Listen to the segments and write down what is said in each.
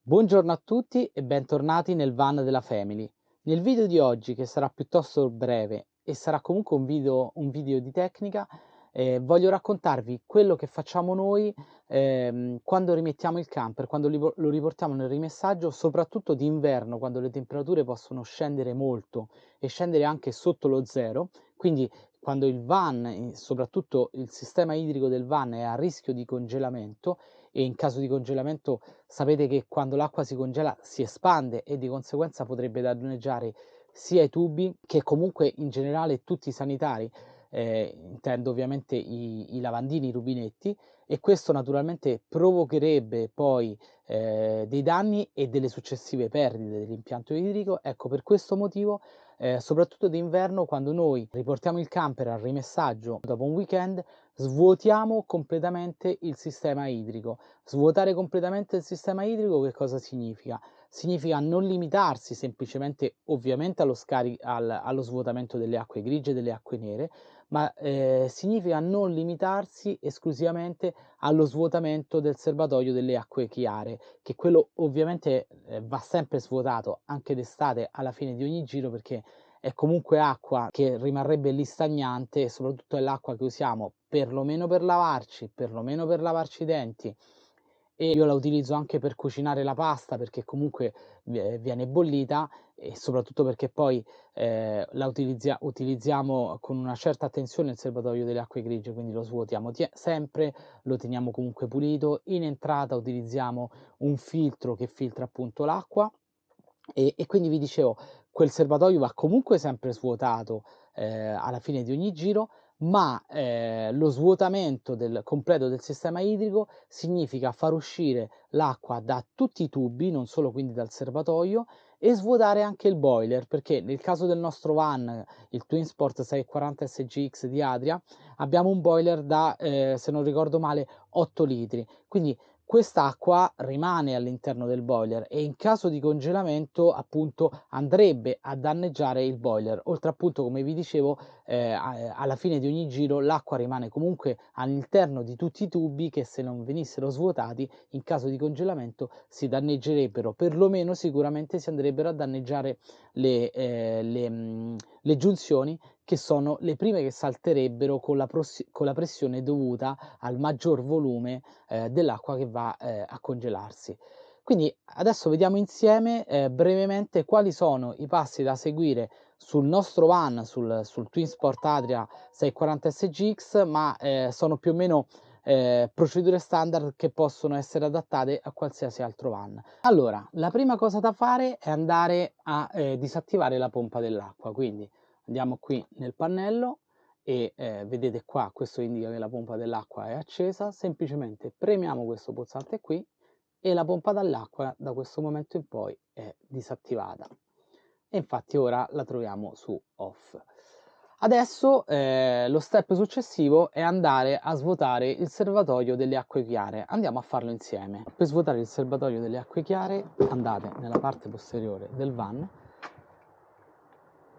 Buongiorno a tutti e bentornati nel van della Family. Nel video di oggi, che sarà piuttosto breve e sarà comunque un video di tecnica, voglio raccontarvi quello che facciamo noi quando rimettiamo il camper, quando lo riportiamo nel rimessaggio, soprattutto d'inverno, quando le temperature possono scendere molto e scendere anche sotto lo zero, quindi quando il van, soprattutto il sistema idrico del van è a rischio di congelamento, e in caso di congelamento sapete che quando l'acqua si congela si espande e di conseguenza potrebbe danneggiare sia i tubi che comunque in generale tutti i sanitari, intendo ovviamente i lavandini, i rubinetti, e questo naturalmente provocherebbe poi dei danni e delle successive perdite dell'impianto idrico. Ecco, per questo motivo, soprattutto d'inverno, quando noi riportiamo il camper al rimessaggio dopo un weekend, svuotiamo completamente il sistema idrico. Svuotare completamente il sistema idrico che cosa significa? Significa non limitarsi semplicemente ovviamente allo svuotamento delle acque grigie e delle acque nere, ma significa non limitarsi esclusivamente allo svuotamento del serbatoio delle acque chiare, che quello ovviamente va sempre svuotato anche d'estate alla fine di ogni giro, perché è comunque acqua che rimarrebbe lì stagnante e soprattutto è l'acqua che usiamo perlomeno per lavarci, perlomeno per lavarci i denti, e io la utilizzo anche per cucinare la pasta perché comunque viene bollita, e soprattutto perché poi utilizziamo con una certa attenzione il serbatoio delle acque grigie, quindi lo svuotiamo sempre, lo teniamo comunque pulito. In entrata utilizziamo un filtro che filtra appunto l'acqua, e quindi vi dicevo, quel serbatoio va comunque sempre svuotato alla fine di ogni giro, ma lo svuotamento completo del sistema idrico significa far uscire l'acqua da tutti i tubi, non solo quindi dal serbatoio, e svuotare anche il boiler, perché nel caso del nostro van, il Twinsport 640 SGX di Adria, abbiamo un boiler da, se non ricordo male, 8 litri. Quindi quest'acqua rimane all'interno del boiler e in caso di congelamento appunto andrebbe a danneggiare il boiler. Oltre appunto, come vi dicevo, alla fine di ogni giro l'acqua rimane comunque all'interno di tutti i tubi che, se non venissero svuotati, in caso di congelamento si danneggerebbero, perlomeno sicuramente si andrebbero a danneggiare le giunzioni, che sono le prime che salterebbero con la pressione dovuta al maggior volume dell'acqua che va a congelarsi. Quindi adesso vediamo insieme brevemente quali sono i passi da seguire sul nostro van, sul Twinsport Adria 640 SGX, ma sono più o meno procedure standard che possono essere adattate a qualsiasi altro van. Allora, la prima cosa da fare è andare a disattivare la pompa dell'acqua, quindi andiamo qui nel pannello e vedete qua, questo indica che la pompa dell'acqua è accesa. Semplicemente premiamo questo pulsante qui e la pompa dell'acqua da questo momento in poi è disattivata, e infatti ora la troviamo su off. Adesso lo step successivo è andare a svuotare il serbatoio delle acque chiare. Andiamo a farlo insieme. Per svuotare il serbatoio delle acque chiare andate nella parte posteriore del van,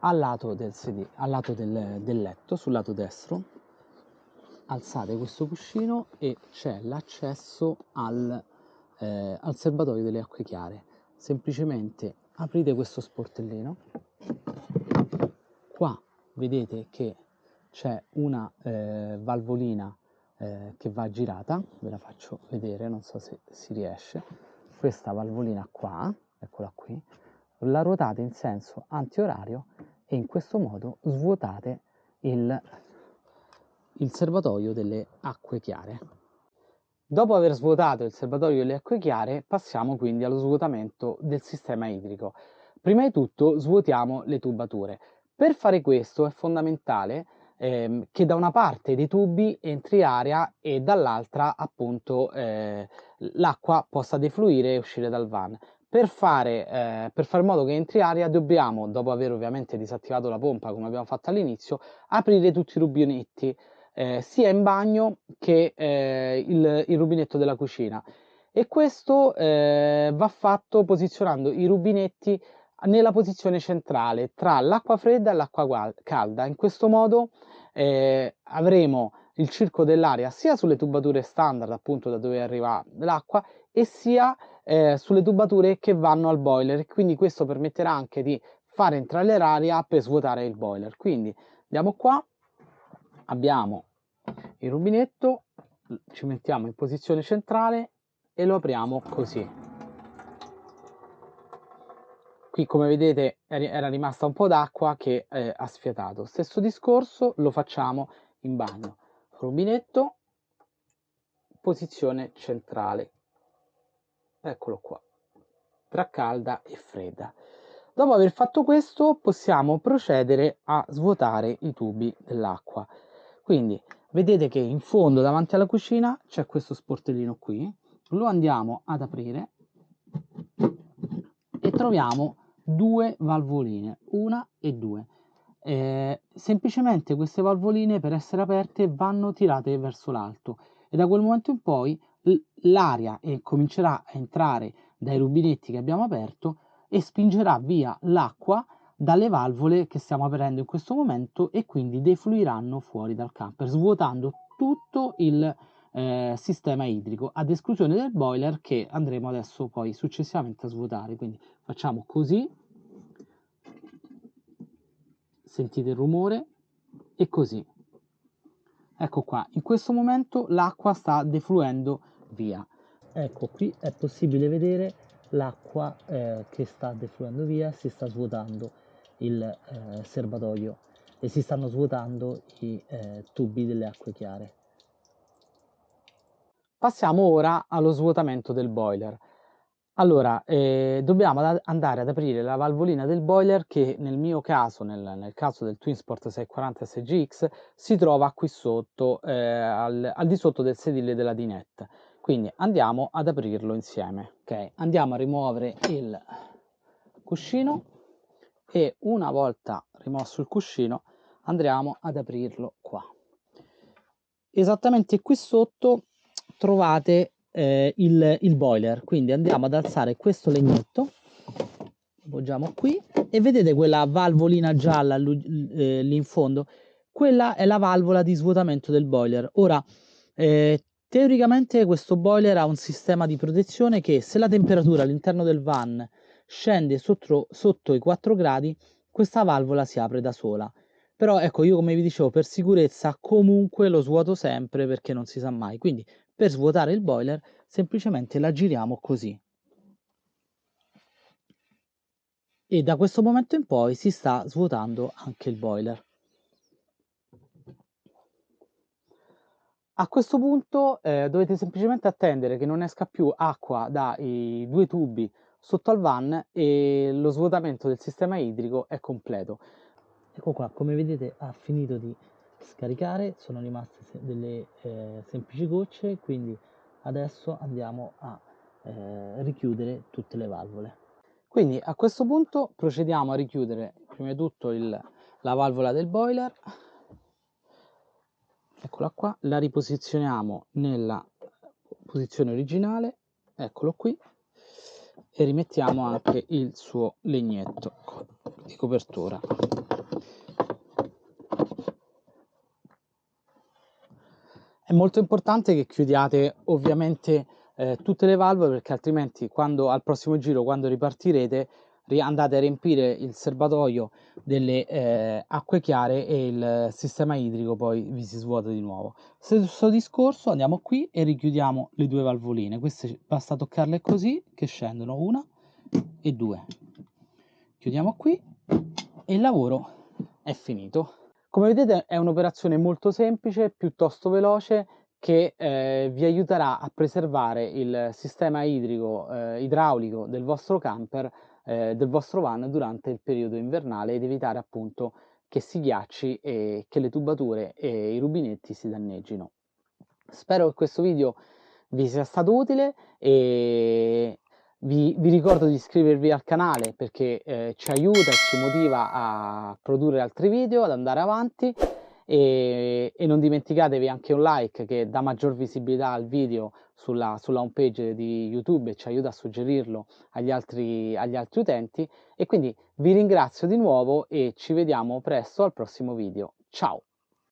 al lato del letto, sul lato destro, alzate questo cuscino e c'è l'accesso al serbatoio delle acque chiare. Semplicemente aprite questo sportellino, qua vedete che c'è una valvolina che va girata, ve la faccio vedere, non so se si riesce. Questa valvolina qua, eccola qui, la ruotate in senso antiorario e in questo modo svuotate il serbatoio delle acque chiare. Dopo aver svuotato il serbatoio delle acque chiare, passiamo quindi allo svuotamento del sistema idrico. Prima di tutto svuotiamo le tubature. Per fare questo è fondamentale che da una parte dei tubi entri aria e dall'altra appunto l'acqua possa defluire e uscire dal van. Per fare in modo che entri aria dobbiamo, dopo aver ovviamente disattivato la pompa come abbiamo fatto all'inizio, aprire tutti i rubinetti, sia in bagno che il rubinetto della cucina, e questo va fatto posizionando i rubinetti nella posizione centrale tra l'acqua fredda e l'acqua calda. In questo modo avremo il circolo dell'aria sia sulle tubature standard, appunto da dove arriva l'acqua, e sia sulle tubature che vanno al boiler, quindi questo permetterà anche di far entrare l'aria per svuotare il boiler. Quindi andiamo qua, abbiamo il rubinetto, ci mettiamo in posizione centrale e lo apriamo così. Qui come vedete era rimasta un po' d'acqua che ha sfiatato. Stesso discorso lo facciamo in bagno. Rubinetto, posizione centrale. Eccolo qua, tra calda e fredda. Dopo aver fatto questo possiamo procedere a svuotare i tubi dell'acqua. Quindi vedete che in fondo davanti alla cucina c'è questo sportellino qui, lo andiamo ad aprire e troviamo due valvoline, una e due. Semplicemente queste valvoline, per essere aperte, vanno tirate verso l'alto e da quel momento in poi l'aria comincerà a entrare dai rubinetti che abbiamo aperto e spingerà via l'acqua dalle valvole che stiamo aprendo in questo momento e quindi defluiranno fuori dal camper, svuotando tutto il sistema idrico, ad esclusione del boiler che andremo adesso poi successivamente a svuotare. Quindi facciamo così, sentite il rumore, e così. Ecco qua, in questo momento l'acqua sta defluendo via. Ecco, qui è possibile vedere l'acqua che sta defluendo via, si sta svuotando il serbatoio e si stanno svuotando i tubi delle acque chiare. Passiamo ora allo svuotamento del boiler. Allora, dobbiamo andare ad aprire la valvolina del boiler che nel mio caso, nel caso del Twinsport 640 SGX, si trova qui sotto, al di sotto del sedile della dinette. Quindi andiamo ad aprirlo insieme. Ok, andiamo a rimuovere il cuscino e una volta rimosso il cuscino andremo ad aprirlo qua. Esattamente qui sotto trovate il boiler, quindi andiamo ad alzare questo legnetto, lo poggiamo qui e vedete quella valvolina gialla lì in fondo? Quella è la valvola di svuotamento del boiler. Ora, teoricamente questo boiler ha un sistema di protezione che se la temperatura all'interno del van scende sotto i 4 gradi, questa valvola si apre da sola. Però ecco, io come vi dicevo, per sicurezza comunque lo svuoto sempre perché non si sa mai. Quindi per svuotare il boiler semplicemente la giriamo così. E da questo momento in poi si sta svuotando anche il boiler. A questo punto dovete semplicemente attendere che non esca più acqua dai due tubi sotto al van e lo svuotamento del sistema idrico è completo. Ecco qua, come vedete ha finito di scaricare, sono rimaste delle semplici gocce, quindi adesso andiamo a richiudere tutte le valvole. Quindi a questo punto procediamo a richiudere prima di tutto la valvola del boiler, eccola qua, la riposizioniamo nella posizione originale, eccolo qui, e rimettiamo anche il suo legnetto di copertura. È molto importante che chiudiate ovviamente tutte le valvole, perché altrimenti al prossimo giro, quando ripartirete, andate a riempire il serbatoio delle acque chiare e il sistema idrico poi vi si svuota di nuovo. Stesso discorso, andiamo qui e richiudiamo le due valvoline. Queste basta toccarle così che scendono, una e due. Chiudiamo qui e il lavoro è finito. Come vedete è un'operazione molto semplice, piuttosto veloce, che vi aiuterà a preservare il sistema idraulico del vostro camper, del vostro van durante il periodo invernale ed evitare appunto che si ghiacci e che le tubature e i rubinetti si danneggino. Spero che questo video vi sia stato utile e vi ricordo di iscrivervi al canale perché ci aiuta e ci motiva a produrre altri video, ad andare avanti e non dimenticatevi anche un like che dà maggior visibilità al video sulla home page di YouTube e ci aiuta a suggerirlo agli altri utenti. E quindi vi ringrazio di nuovo e ci vediamo presto al prossimo video. Ciao!